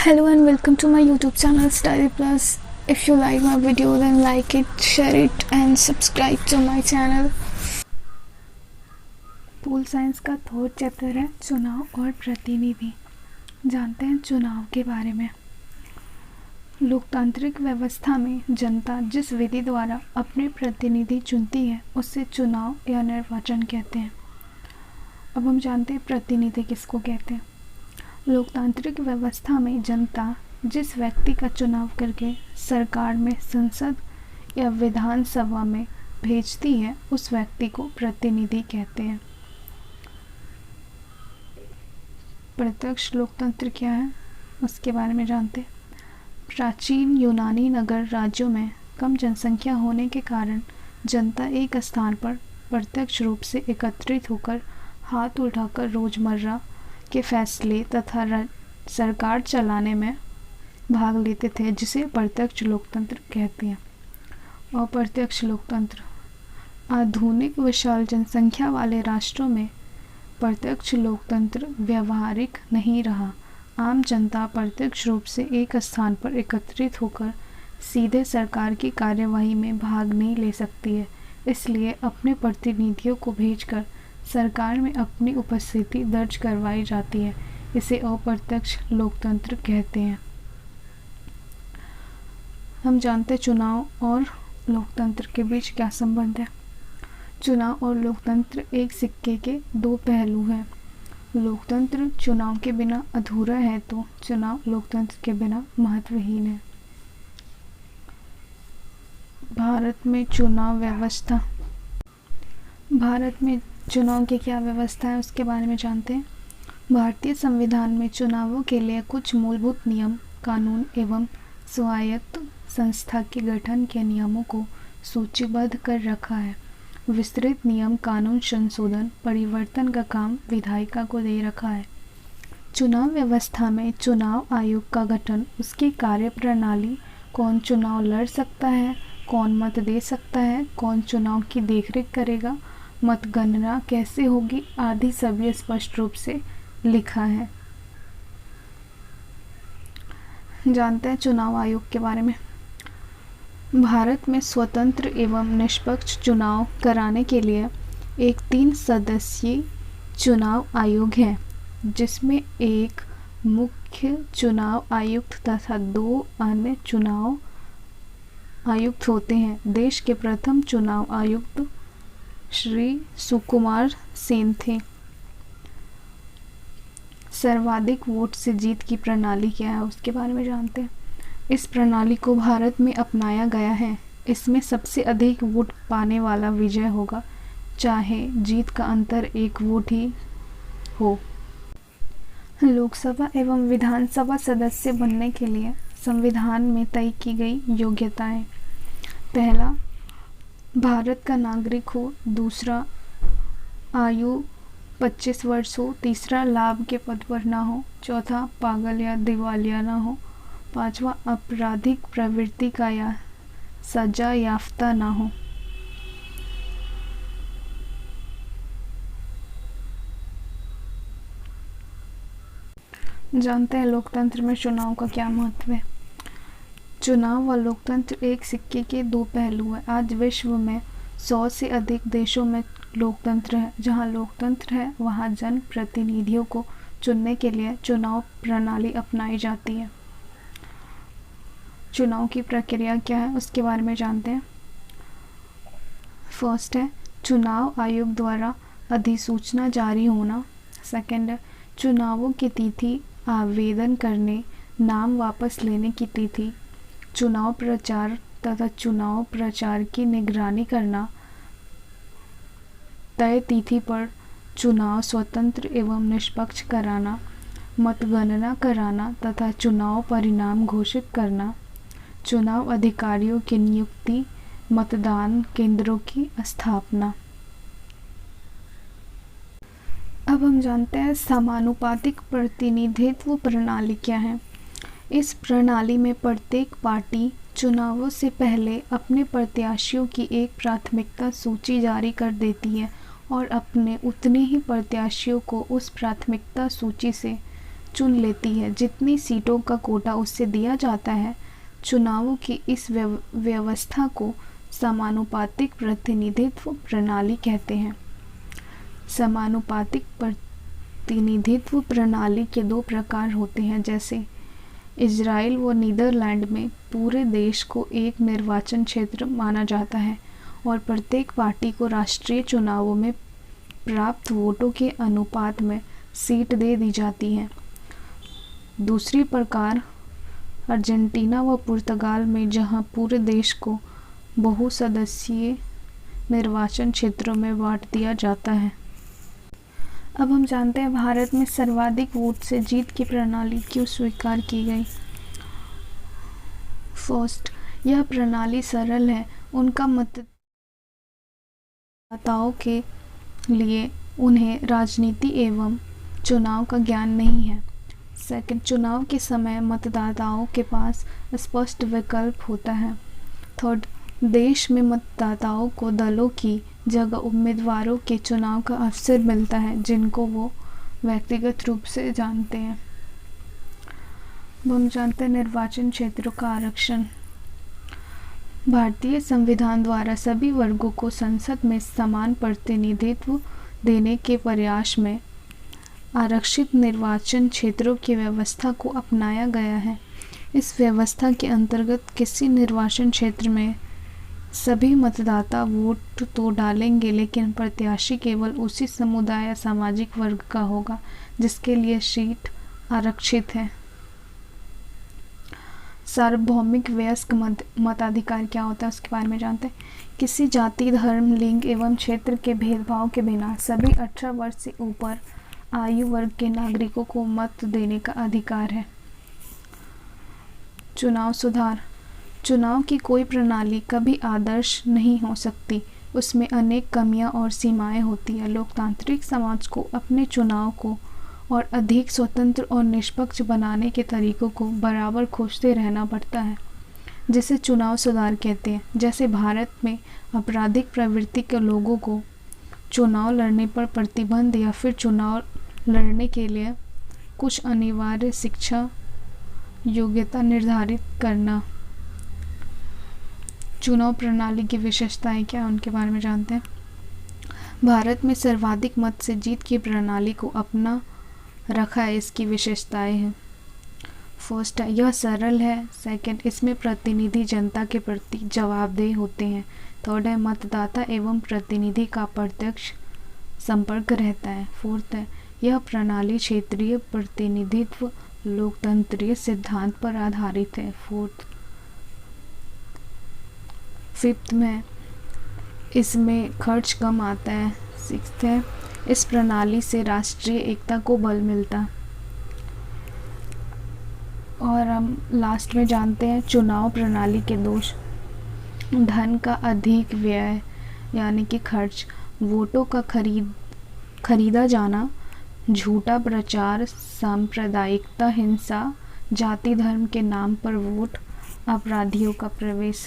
Hello and welcome to my YouTube channel Style Plus. If you like my video then like it, share it and subscribe to my channel. Pol science का third chapter है चुनाव और प्रतिनिधि। जानते हैं चुनाव के बारे में। लोकतांत्रिक व्यवस्था में जनता जिस विधि द्वारा अपने प्रतिनिधि चुनती है उसे चुनाव या निर्वाचन कहते हैं। अब हम जानते हैं प्रतिनिधि किसको कहते हैं। लोकतांत्रिक व्यवस्था में जनता जिस व्यक्ति का चुनाव करके सरकार में, संसद या विधानसभा में भेजती है उस व्यक्ति को प्रतिनिधि कहते हैं। प्रत्यक्ष लोकतंत्र क्या है उसके बारे में जानते हैं। प्राचीन यूनानी नगर राज्यों में कम जनसंख्या होने के कारण जनता एक स्थान पर प्रत्यक्ष रूप से एकत्रित होकर हाथ उठाकर रोजमर्रा के फैसले तथा सरकार चलाने में भाग लेते थे, जिसे प्रत्यक्ष लोकतंत्र कहते हैं। अप्रत्यक्ष लोकतंत्र आधुनिक विशाल जनसंख्या वाले राष्ट्रों में प्रत्यक्ष लोकतंत्र व्यवहारिक नहीं रहा। आम जनता प्रत्यक्ष रूप से एक स्थान पर एकत्रित होकर सीधे सरकार की कार्यवाही में भाग नहीं ले सकती है, इसलिए अपने प्रतिनिधियों को भेजकर सरकार में अपनी उपस्थिति दर्ज करवाई जाती है। इसे अप्रत्यक्ष लोकतंत्र कहते हैं। हम जानते हैं चुनाव और लोकतंत्र के बीच क्या संबंध है। चुनाव और लोकतंत्र एक सिक्के के दो पहलू हैं। लोकतंत्र चुनाव के बिना अधूरा है तो चुनाव लोकतंत्र के बिना महत्वहीन है। भारत में चुनाव व्यवस्था। भारत में चुनाव की क्या व्यवस्था है उसके बारे में जानते हैं। भारतीय संविधान में चुनावों के लिए कुछ मूलभूत नियम, कानून एवं स्वायत्त संस्था के गठन के नियमों को सूचीबद्ध कर रखा है। विस्तृत नियम कानून संशोधन परिवर्तन का काम विधायिका को दे रखा है। चुनाव व्यवस्था में चुनाव आयोग का गठन, उसकी कार्यप्रणाली, कौन चुनाव लड़ सकता है, कौन मत दे सकता है, कौन चुनाव की देखरेख करेगा, मतगणना कैसे होगी आदि सभी स्पष्ट रूप से लिखा है। जानते हैं चुनाव आयोग के बारे में। भारत में स्वतंत्र एवं निष्पक्ष चुनाव कराने के लिए एक 3 सदस्यीय चुनाव आयोग है, जिसमें एक मुख्य चुनाव आयुक्त तथा 2 अन्य चुनाव आयुक्त होते हैं। देश के प्रथम चुनाव आयुक्त श्री सुकुमार सेन थे। सर्वाधिक वोट से जीत की प्रणाली क्या है उसके बारे में जानते हैं। इस प्रणाली को भारत में अपनाया गया है। इसमें सबसे अधिक वोट पाने वाला विजय होगा, चाहे जीत का अंतर 1 वोट ही हो। लोकसभा एवं विधानसभा सदस्य बनने के लिए संविधान में तय की गई योग्यताएं। पहला, भारत का नागरिक हो। दूसरा, आयु 25 वर्ष हो। तीसरा, लाभ के पद पर ना हो। चौथा, पागल या दिवालिया ना हो। पांचवा, आपराधिक प्रवृत्ति का या सजा याफ्ता ना हो। जानते हैं लोकतंत्र में चुनाव का क्या महत्व है। चुनाव व लोकतंत्र एक सिक्के के 2 पहलू हैं। आज विश्व में 100 से अधिक देशों में लोकतंत्र है। जहां लोकतंत्र है वहां जन प्रतिनिधियों को चुनने के लिए चुनाव प्रणाली अपनाई जाती है। चुनाव की प्रक्रिया क्या है उसके बारे में जानते हैं। फर्स्ट है चुनाव आयोग द्वारा अधिसूचना जारी होना। सेकंड है चुनावों की तिथि, आवेदन करने, नाम वापस लेने की तिथि, चुनाव प्रचार तथा चुनाव प्रचार की निगरानी करना, तय तिथि पर चुनाव स्वतंत्र एवं निष्पक्ष कराना, मतगणना कराना तथा चुनाव परिणाम घोषित करना, चुनाव अधिकारियों की नियुक्ति, मतदान केंद्रों की स्थापना। अब हम जानते हैं समानुपातिक प्रतिनिधित्व प्रणाली क्या है। इस प्रणाली में प्रत्येक पार्टी चुनावों से पहले अपने प्रत्याशियों की एक प्राथमिकता सूची जारी कर देती है और अपने उतने ही प्रत्याशियों को उस प्राथमिकता सूची से चुन लेती है। जितनी सीटों का कोटा उससे दिया जाता है। चुनावों की इस व्यवस्था को समानुपातिक प्रतिनिधित्व प्रणाली कहते हैं। समानुपातिक प्रतिनिधित्व प्रणाली के दो प्रकार होते हैं। जैसे इजराइल व नीदरलैंड में पूरे देश को एक निर्वाचन क्षेत्र माना जाता है और प्रत्येक पार्टी को राष्ट्रीय चुनावों में प्राप्त वोटों के अनुपात में सीट दे दी जाती है। दूसरी प्रकार अर्जेंटीना व पुर्तगाल में, जहां पूरे देश को बहुसदस्यीय निर्वाचन क्षेत्रों में बांट दिया जाता है। अब हम जानते हैं भारत में सर्वाधिक वोट से जीत की प्रणाली क्यों स्वीकार की गई। फर्स्ट, यह प्रणाली सरल है। उनका मतदाताओं के लिए उन्हें राजनीति एवं चुनाव का ज्ञान नहीं है। सेकंड, चुनाव के समय मतदाताओं के पास स्पष्ट विकल्प होता है। थर्ड, देश में मतदाताओं को दलों की जगह उम्मीदवारों के चुनाव का अवसर मिलता है जिनको वो व्यक्तिगत रूप से जानते हैं। अब हम जानते हैं निर्वाचन क्षेत्रों का आरक्षण। भारतीय संविधान द्वारा सभी वर्गों को संसद में समान प्रतिनिधित्व देने के प्रयास में आरक्षित निर्वाचन क्षेत्रों की व्यवस्था को अपनाया गया है। इस व्यवस्था के अंतर्गत किसी निर्वाचन क्षेत्र में सभी मतदाता वोट तो डालेंगे, लेकिन प्रत्याशी केवल उसी समुदाय या सामाजिक वर्ग का होगा जिसके लिए सीट आरक्षित है। सार्वभौमिक वयस्क मताधिकार क्या होता है उसके बारे में जानते हैं। किसी जाति, धर्म, लिंग एवं क्षेत्र के भेदभाव के बिना सभी 18 वर्ष से ऊपर आयु वर्ग के नागरिकों को मत देने का अधिकार है। चुनाव सुधार। चुनाव की कोई प्रणाली कभी आदर्श नहीं हो सकती। उसमें अनेक कमियां और सीमाएं होती है। लोकतांत्रिक समाज को अपने चुनाव को और अधिक स्वतंत्र और निष्पक्ष बनाने के तरीकों को बराबर खोजते रहना पड़ता है, जिसे चुनाव सुधार कहते हैं। जैसे भारत में आपराधिक प्रवृत्ति के लोगों को चुनाव लड़ने पर प्रतिबंध या फिर चुनाव लड़ने के लिए कुछ अनिवार्य शिक्षा योग्यता निर्धारित करना। चुनाव प्रणाली की विशेषताएं क्या हैं उनके बारे में जानते हैं। भारत में सर्वाधिक मत से जीत की प्रणाली को अपना रखा है। इसकी विशेषताएं हैं। फर्स्ट है, यह सरल है। सेकंड, इसमें प्रतिनिधि जनता के प्रति जवाबदेह होते हैं। थर्ड है, मतदाता एवं प्रतिनिधि का प्रत्यक्ष संपर्क रहता है। फोर्थ है, यह प्रणाली क्षेत्रीय प्रतिनिधित्व लोकतंत्रीय सिद्धांत पर आधारित है। फिफ्थ में इसमें खर्च कम आता है। सिक्स्थ है, इस प्रणाली से राष्ट्रीय एकता को बल मिलता। और हम लास्ट में जानते हैं चुनाव प्रणाली के दोष। धन का अधिक व्यय यानी कि खर्च, वोटों का खरीदा जाना, झूठा प्रचार, सांप्रदायिकता, हिंसा, जाति धर्म के नाम पर वोट, अपराधियों का प्रवेश।